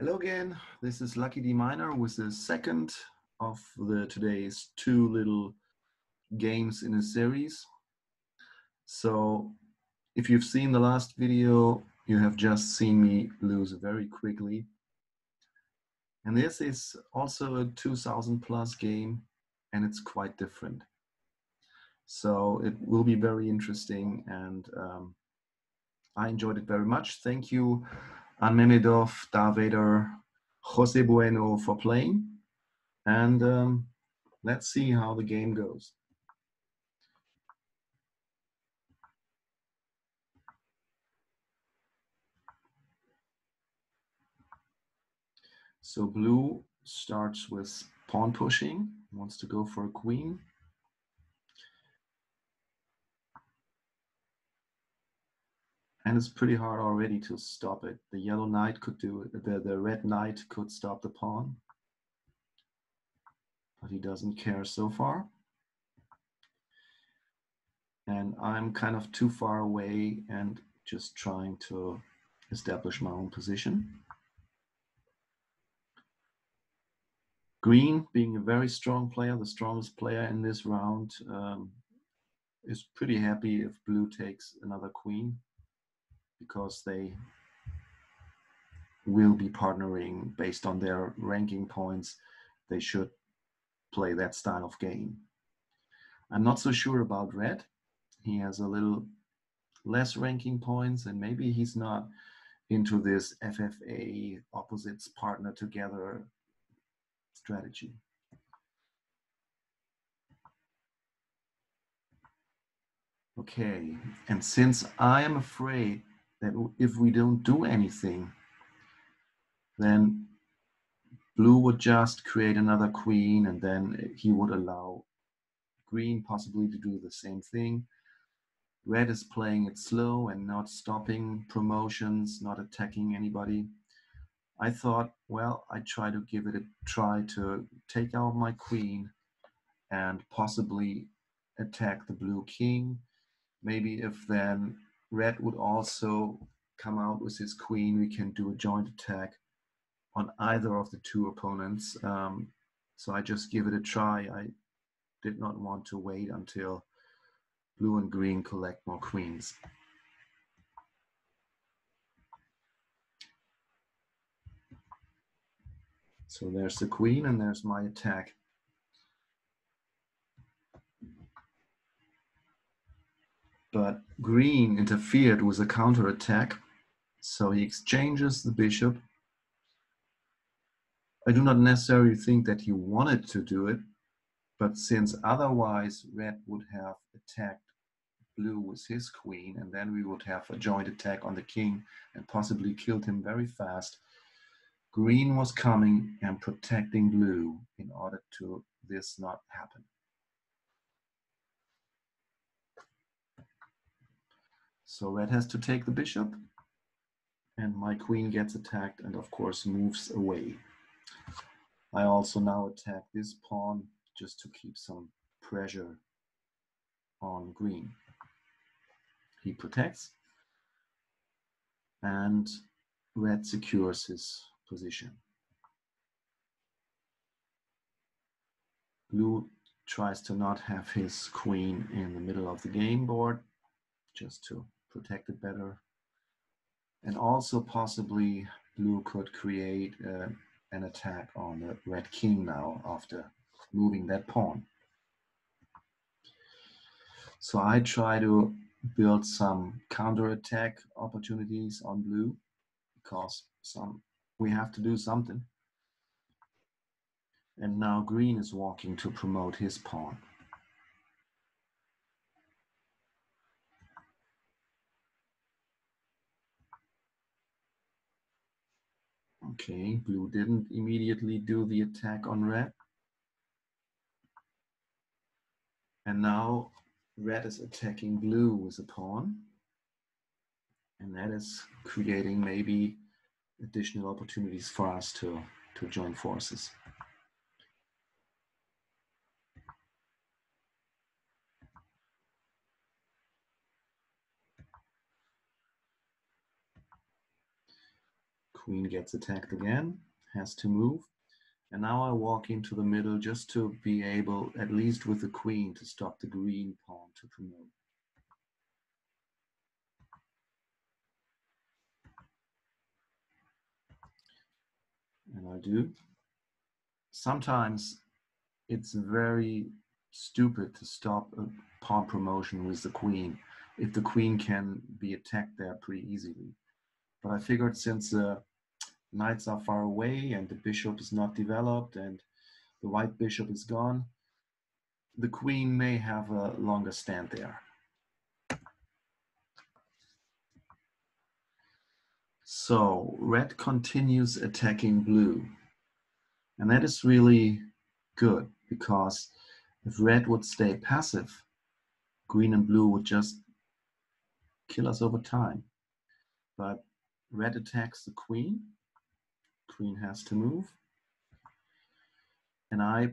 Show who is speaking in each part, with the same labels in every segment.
Speaker 1: Hello again, this is Lucky D Miner with the second of today's two little games in a series. So if you've seen the last video, you have just seen me lose very quickly. And this is also a 2000 plus game and it's quite different. So it will be very interesting and I enjoyed it very much. Thank you, Anmemedov, Darvader, Jose Bueno for playing. And let's see how the game goes. So blue starts with pawn pushing, wants to go for a queen. And it's pretty hard already to stop it. The yellow knight could do it, the red knight could stop the pawn. But he doesn't care so far. And I'm kind of too far away and just trying to establish my own position. Green, being a very strong player, the strongest player in this round, is pretty happy if blue takes another queen, because they will be partnering based on their ranking points. They should play that style of game. I'm not so sure about red. He has a little less ranking points, and maybe he's not into this FFA opposites partner together strategy. Okay, and since I am afraid that if we don't do anything, then blue would just create another queen, and then he would allow green possibly to do the same thing. Red is playing it slow and not stopping promotions, not attacking anybody. I thought, well, I try to give it a try to take out my queen and possibly attack the blue king. Maybe if then red would also come out with his queen, we can do a joint attack on either of the two opponents. So I just give it a try. I did not want to wait until blue and green collect more queens. So there's the queen and there's my attack. But green interfered with a counterattack, so he exchanges the bishop. I do not necessarily think that he wanted to do it, but since otherwise red would have attacked blue with his queen, and then we would have a joint attack on the king and possibly killed him very fast, green was coming and protecting blue in order to this not happen. So red has to take the bishop, and my queen gets attacked and of course moves away. I also now attack this pawn just to keep some pressure on green. He protects, and red secures his position. Blue tries to not have his queen in the middle of the game board, just to protect it better. And also possibly blue could create an attack on the red king now after moving that pawn. So I try to build some counterattack opportunities on blue, because we have to do something. And now green is walking to promote his pawn. Okay, blue didn't immediately do the attack on red. And now red is attacking blue with a pawn. And that is creating maybe additional opportunities for us to join forces. Queen gets attacked again, has to move. And now I walk into the middle just to be able, at least with the queen, to stop the green pawn to promote. And I do. Sometimes it's very stupid to stop a pawn promotion with the queen if the queen can be attacked there pretty easily. But I figured since the knights are far away and the bishop is not developed and the white bishop is gone, the queen may have a longer stand there. So red continues attacking blue. And that is really good because if red would stay passive, green and blue would just kill us over time. But red attacks the queen. Queen has to move. And I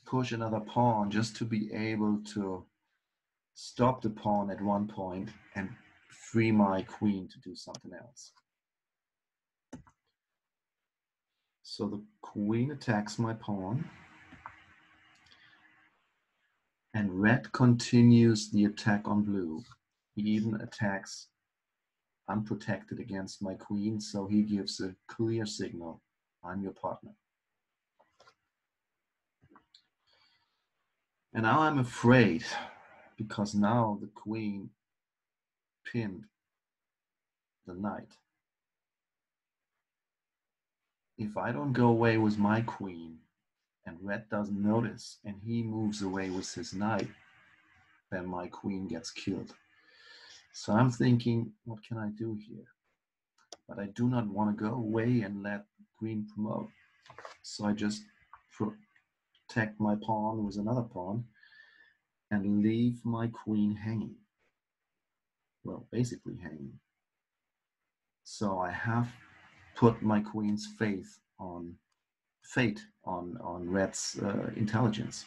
Speaker 1: push another pawn just to be able to stop the pawn at one point and free my queen to do something else. So the queen attacks my pawn. And red continues the attack on blue. He even attacks unprotected against my queen, so he gives a clear signal, I'm your partner. And now I'm afraid, because now the queen pinned the knight. If I don't go away with my queen, and red doesn't notice, and he moves away with his knight, then my queen gets killed. So I'm thinking, what can I do here? But I do not want to go away and let green promote. So I just protect my pawn with another pawn and leave my queen hanging. Well, basically hanging. So I have put my queen's fate on red's intelligence.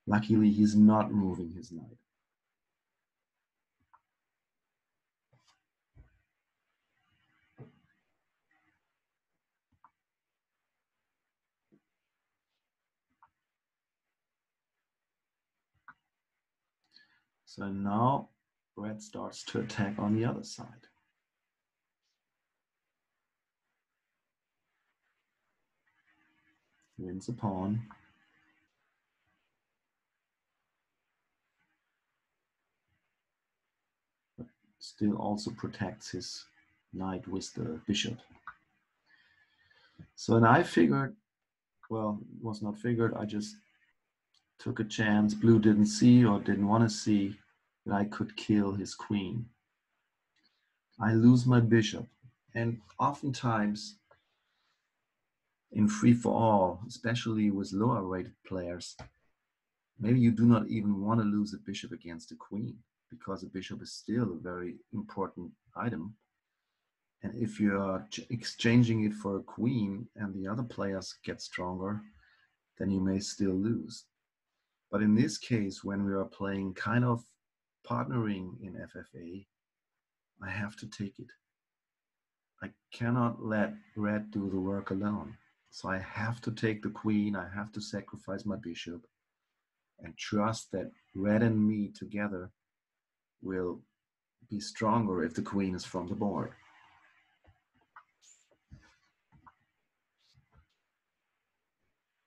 Speaker 1: Luckily, he's not moving his knight. So now red starts to attack on the other side. Wins a pawn. But still also protects his knight with the bishop. So and I figured, well, it was not figured, I just took a chance. Blue didn't see or didn't want to see that I could kill his queen. I lose my bishop. And oftentimes in free-for-all, especially with lower rated players, maybe you do not even want to lose a bishop against a queen because a bishop is still a very important item. And if you're exchanging it for a queen and the other players get stronger, then you may still lose. But in this case, when we are playing kind of partnering in FFA, I have to take it. I cannot let red do the work alone. So I have to take the queen, I have to sacrifice my bishop and trust that red and me together will be stronger if the queen is from the board.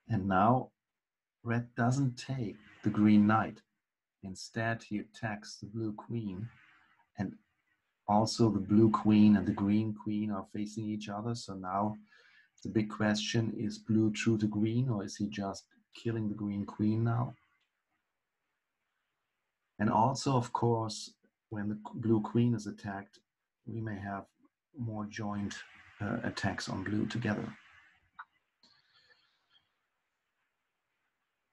Speaker 1: And now red doesn't take the green knight. Instead, he attacks the blue queen, and also the blue queen and the green queen are facing each other. So now the big question is blue true to green, or is he just killing the green queen now? And also, of course, when the blue queen is attacked, we may have more joint attacks on blue together.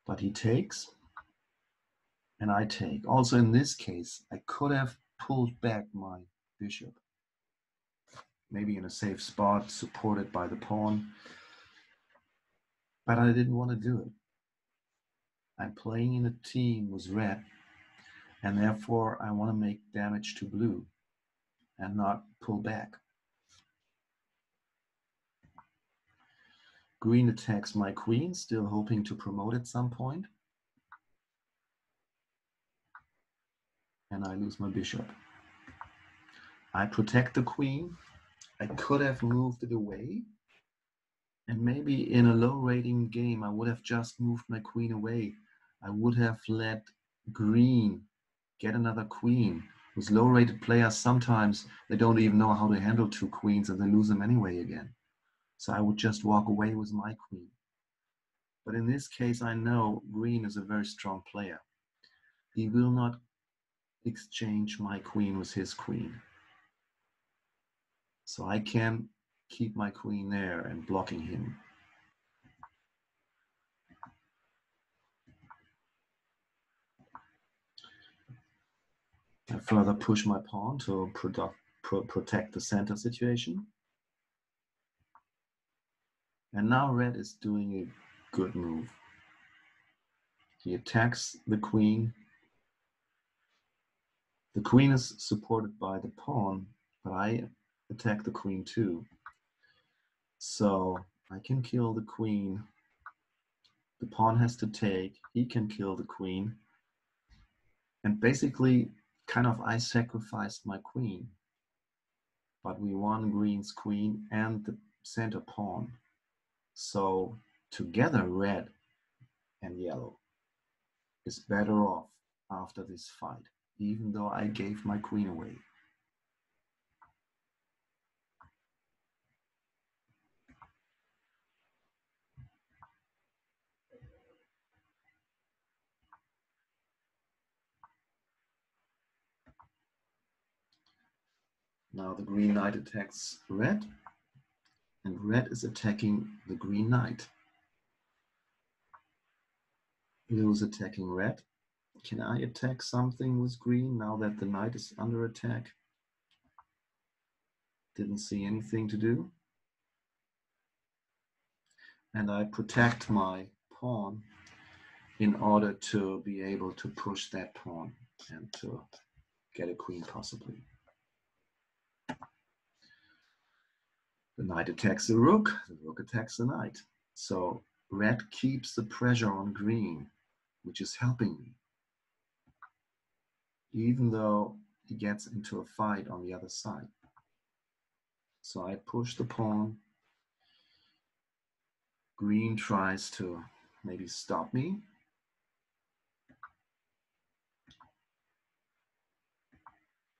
Speaker 1: But he takes, and I take. Also in this case, I could have pulled back my bishop, maybe in a safe spot, supported by the pawn, but I didn't want to do it. I'm playing in a team with red, and therefore I want to make damage to blue and not pull back. Green attacks my queen, still hoping to promote at some point. And I lose my bishop. I protect the queen. I could have moved it away. And maybe in a low rating game, I would have just moved my queen away. I would have let green get another queen. With low rated players, sometimes they don't even know how to handle two queens and they lose them anyway again. So I would just walk away with my queen. But in this case, I know green is a very strong player. He will not exchange my queen with his queen. So I can keep my queen there and blocking him. I further push my pawn to protect the center situation. And now red is doing a good move. He attacks the queen. The queen is supported by the pawn, but I attack the queen too. So I can kill the queen. The pawn has to take. He can kill the queen. And basically, kind of I sacrificed my queen. But we won green's queen and the center pawn. So together, red and yellow is better off after this fight, even though I gave my queen away. Now the green knight attacks red, and red is attacking the green knight. Blue is attacking red. Can I attack something with green now that the knight is under attack? Didn't see anything to do. And I protect my pawn in order to be able to push that pawn and to get a queen possibly. The knight attacks the rook attacks the knight. So red keeps the pressure on green, which is helping me. Even though he gets into a fight on the other side. So I push the pawn. Green tries to maybe stop me.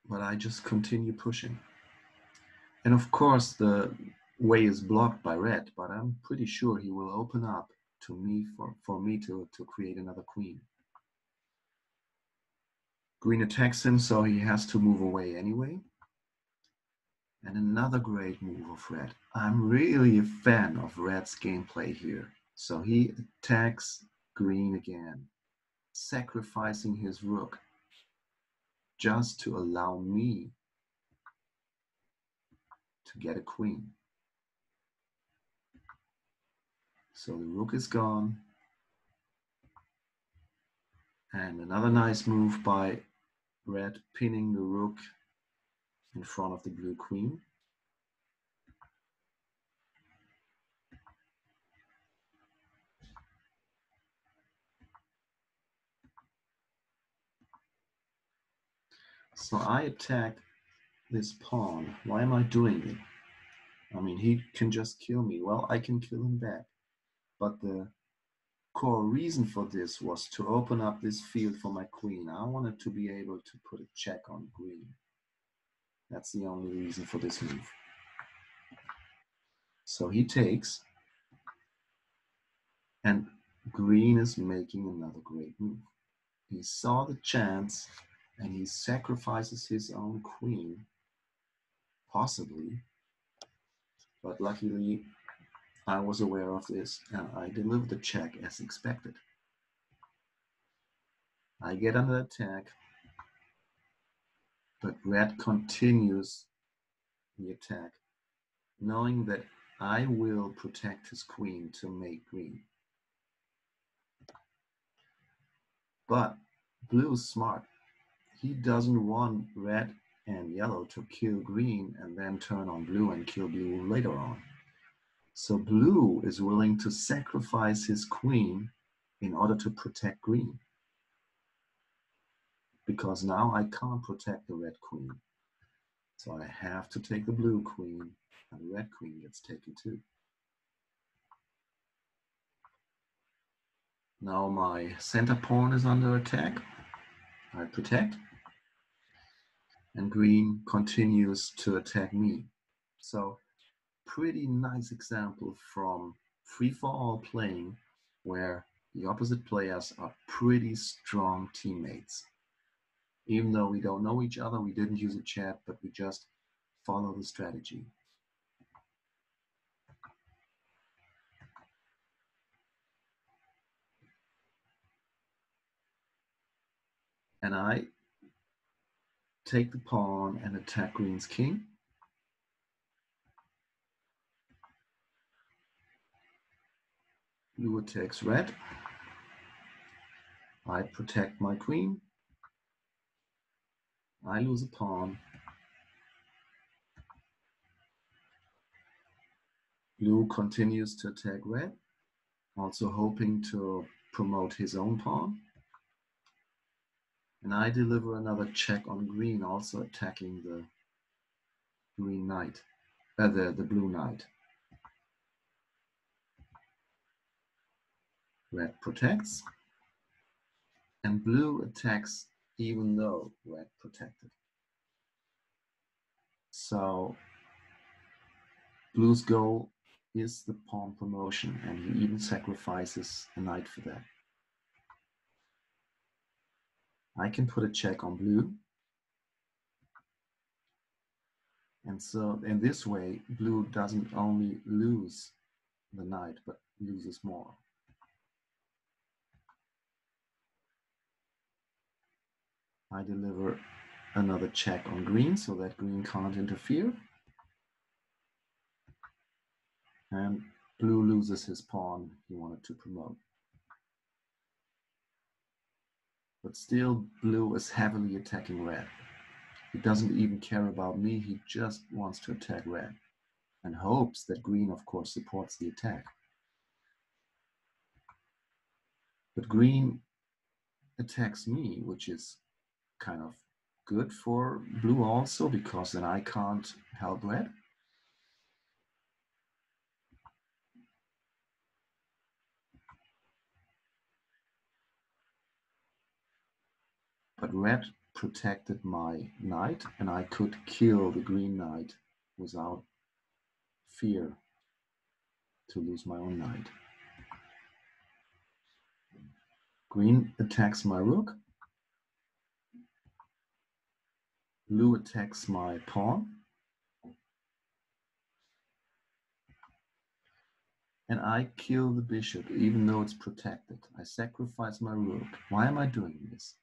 Speaker 1: But I just continue pushing. And of course the way is blocked by red, but I'm pretty sure he will open up to me for me to create another queen. Green attacks him, so he has to move away anyway. And another great move of red. I'm really a fan of red's gameplay here. So he attacks green again, sacrificing his rook just to allow me to get a queen. So the rook is gone. And another nice move by red, pinning the rook in front of the blue queen. So I attack this pawn. Why am I doing it? I mean, he can just kill me. Well, I can kill him back. But the core reason for this was to open up this field for my queen. I wanted to be able to put a check on green. That's the only reason for this move. So he takes, and green is making another great move. He saw the chance, and he sacrifices his own queen, possibly, but luckily I was aware of this, and I delivered the check as expected. I get under attack, but red continues the attack, knowing that I will protect his queen to make green. But blue is smart. He doesn't want red and yellow to kill green and then turn on blue and kill blue later on. So blue is willing to sacrifice his queen in order to protect green. Because now I can't protect the red queen. So I have to take the blue queen, and the red queen gets taken too. Now my center pawn is under attack. I protect, and green continues to attack me. So pretty nice example from free-for-all playing where the opposite players are pretty strong teammates. Even though we don't know each other, we didn't use a chat, but we just follow the strategy. And I take the pawn and attack green's king. Blue attacks red. I protect my queen. I lose a pawn. Blue continues to attack red, also hoping to promote his own pawn. And I deliver another check on green, also attacking the green knight, the blue knight. Red protects, and blue attacks even though red protected. So blue's goal is the pawn promotion, and he even sacrifices a knight for that. I can put a check on blue. And so in this way, blue doesn't only lose the knight, but loses more. I deliver another check on green so that green can't interfere. And blue loses his pawn he wanted to promote. But still, blue is heavily attacking red. He doesn't even care about me, he just wants to attack red and hopes that green, of course, supports the attack. But green attacks me, which is kind of good for blue also, because then I can't help red. But red protected my knight, and I could kill the green knight without fear to lose my own knight. Green attacks my rook. Blue attacks my pawn. And I kill the bishop, even though it's protected. I sacrifice my rook. Why am I doing this?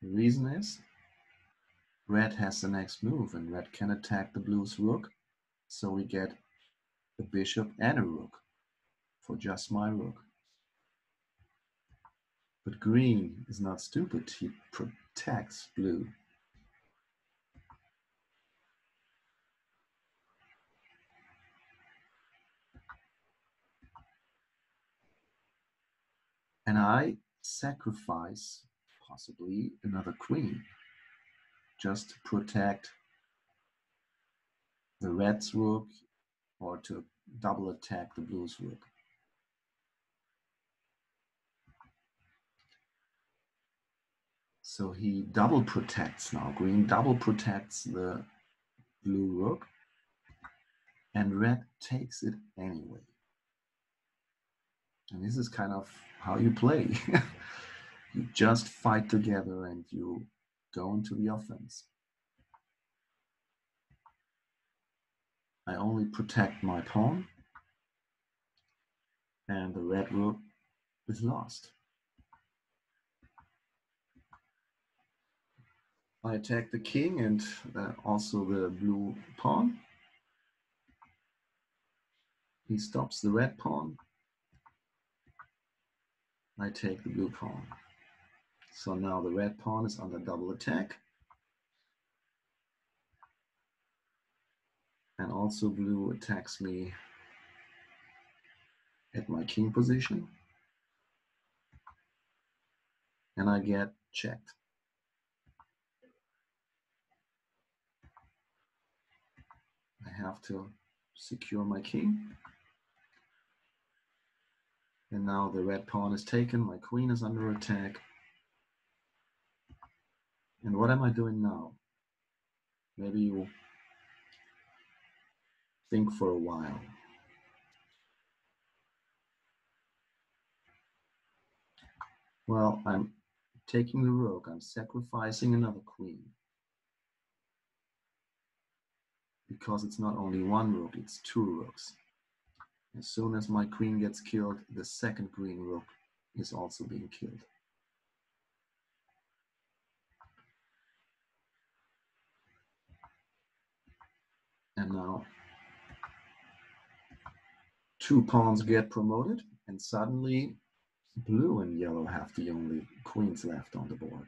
Speaker 1: The reason is red has the next move, and red can attack the blue's rook. So we get a bishop and a rook for just my rook. But green is not stupid. He protects blue. And I sacrifice possibly another queen just to protect the red's rook or to double attack the blue's rook. So he double protects now. Green double protects the blue rook, and red takes it anyway. And this is kind of how you play. You just fight together and you go into the offense. I only protect my pawn, and the red rook is lost. I attack the king and also the blue pawn. He stops the red pawn. I take the blue pawn. So now the red pawn is under double attack. And also blue attacks me at my king position. And I get checked. I have to secure my king. And now the red pawn is taken, my queen is under attack. And what am I doing now? Maybe you think for a while. Well, I'm taking the rook, I'm sacrificing another queen. Because it's not only one rook, it's two rooks. As soon as my queen gets killed, the second green rook is also being killed. And now two pawns get promoted, and suddenly blue and yellow have the only queens left on the board.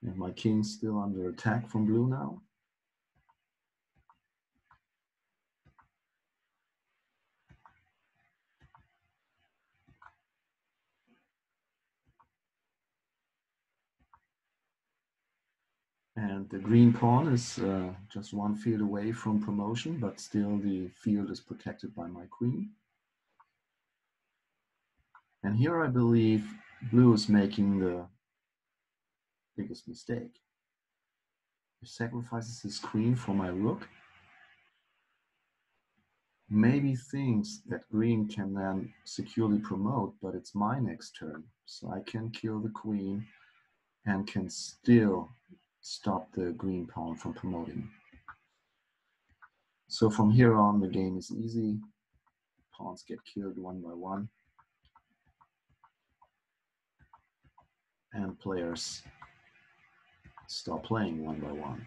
Speaker 1: And my king's still under attack from blue now. And the green pawn is just one field away from promotion, but still the field is protected by my queen. And here I believe blue is making the biggest mistake. He sacrifices his queen for my rook. Maybe thinks that green can then securely promote, but it's my next turn. So I can kill the queen and can still stop the green pawn from promoting. So from here on, the game is easy. Pawns get killed one by one. And players stop playing one by one.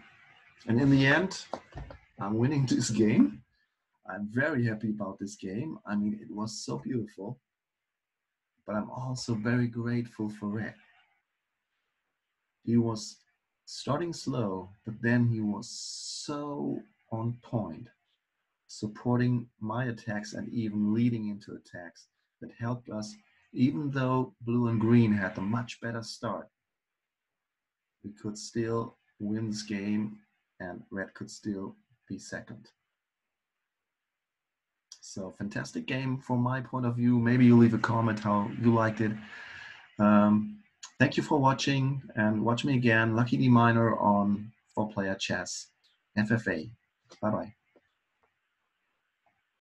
Speaker 1: And in the end, I'm winning this game. I'm very happy about this game. I mean, it was so beautiful. But I'm also very grateful for Red. He was starting slow, but then he was so on point, supporting my attacks and even leading into attacks that helped us, even though blue and green had a much better start. We could still win this game and red could still be second. So fantastic game from my point of view. Maybe you leave a comment how you liked it. Thank you for watching, and watch me again, Lucky D Minor, on for Player Chess FFA. Bye-bye.